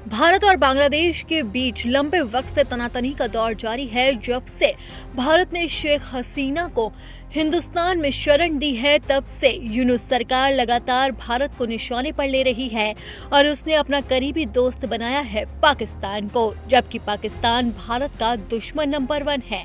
भारत और बांग्लादेश के बीच लंबे वक्त से तनातनी का दौर जारी है। जब से भारत ने शेख हसीना को हिंदुस्तान में शरण दी है, तब से यूनुस सरकार लगातार भारत को निशाने पर ले रही है और उसने अपना करीबी दोस्त बनाया है पाकिस्तान को, जबकि पाकिस्तान भारत का दुश्मन नंबर 1 है।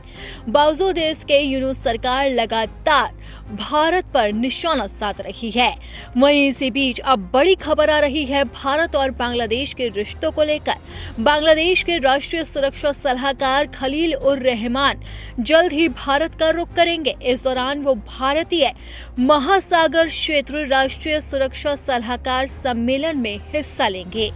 बावजूद इसके यूनुस सरकार लगातार भारत पर निशाना साध रही है। वहीं इसी बीच अब बड़ी खबर आ रही है भारत और बांग्लादेश के रिश्तों को लेकर। बांग्लादेश के राष्ट्रीय सुरक्षा सलाहकार खलील उर रहमान जल्द ही भारत का रुख करेंगे। इस दौरान वो भारतीय महासागर क्षेत्र राष्ट्रीय सुरक्षा सलाहकार सम्मेलन में हिस्सा लेंगे।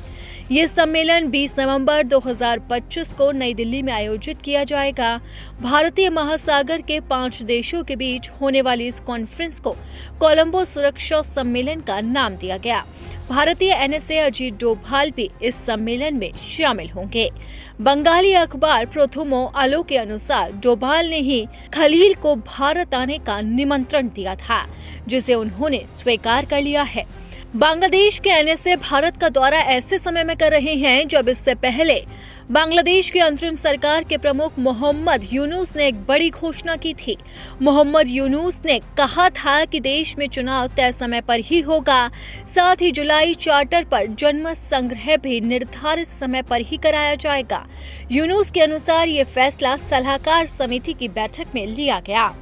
ये सम्मेलन 20 नवंबर 2025 को नई दिल्ली में आयोजित किया जाएगा। भारतीय महासागर के 5 देशों के बीच होने वाली इस कॉन्फ्रेंस को कोलंबो सुरक्षा सम्मेलन का नाम दिया गया। भारतीय एनएसए अजीत डोभाल भी इस सम्मेलन में शामिल होंगे। बंगाली अखबार प्रथमो आलो के अनुसार डोभाल ने ही खलील को भारत आने का निमंत्रण दिया था, जिसे उन्होंने स्वीकार कर लिया है। बांग्लादेश के एनएसए भारत का दौरा ऐसे समय में कर रहे हैं जब इससे पहले बांग्लादेश की अंतरिम सरकार के प्रमुख मोहम्मद यूनुस ने एक बड़ी घोषणा की थी। मोहम्मद यूनुस ने कहा था कि देश में चुनाव तय समय पर ही होगा, साथ ही जुलाई चार्टर पर जनमत संग्रह भी निर्धारित समय पर ही कराया जाएगा। यूनुस के अनुसार ये फैसला सलाहकार समिति की बैठक में लिया गया।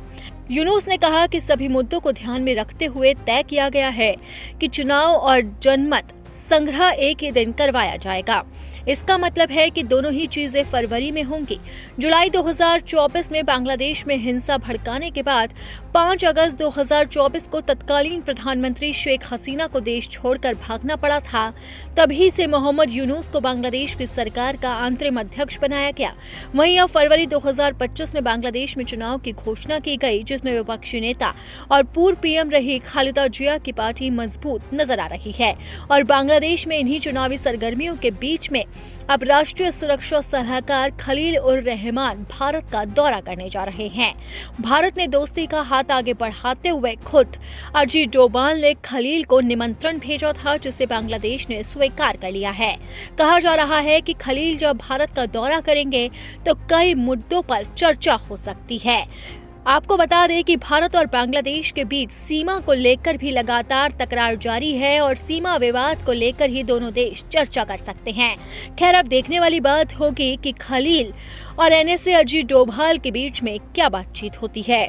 यूनुस ने कहा कि सभी मुद्दों को ध्यान में रखते हुए तय किया गया है कि चुनाव और जनमत संग्रह एक ही दिन करवाया जाएगा। इसका मतलब है कि दोनों ही चीजें फरवरी में होंगी। जुलाई 2024 में बांग्लादेश में हिंसा भड़काने के बाद 5 अगस्त 2024 को तत्कालीन प्रधानमंत्री शेख हसीना को देश छोड़कर भागना पड़ा था। तभी से मोहम्मद यूनुस को बांग्लादेश की सरकार का अंतरिम अध्यक्ष बनाया गया। वहीं अब फरवरी 2025 में बांग्लादेश में चुनाव की घोषणा की गई, जिसमें विपक्षी नेता और पूर्व पीएम रही खालिदा जिया की पार्टी मजबूत नजर आ रही है और बांग्लादेश में इन्हीं चुनावी सरगर्मियों के बीच में अब राष्ट्रीय सुरक्षा सलाहकार खलील उर रहमान भारत का दौरा करने जा रहे हैं। भारत ने दोस्ती का हाथ आगे बढ़ाते हुए खुद अजीत डोभाल ने खलील को निमंत्रण भेजा था, जिसे बांग्लादेश ने स्वीकार कर लिया है। कहा जा रहा है कि खलील जब भारत का दौरा करेंगे तो कई मुद्दों पर चर्चा हो सकती है। आपको बता दें कि भारत और बांग्लादेश के बीच सीमा को लेकर भी लगातार तकरार जारी है और सीमा विवाद को लेकर ही दोनों देश चर्चा कर सकते हैं। खैर, अब देखने वाली बात होगी कि खलील और एनएसए अजीत डोभाल के बीच में क्या बातचीत होती है।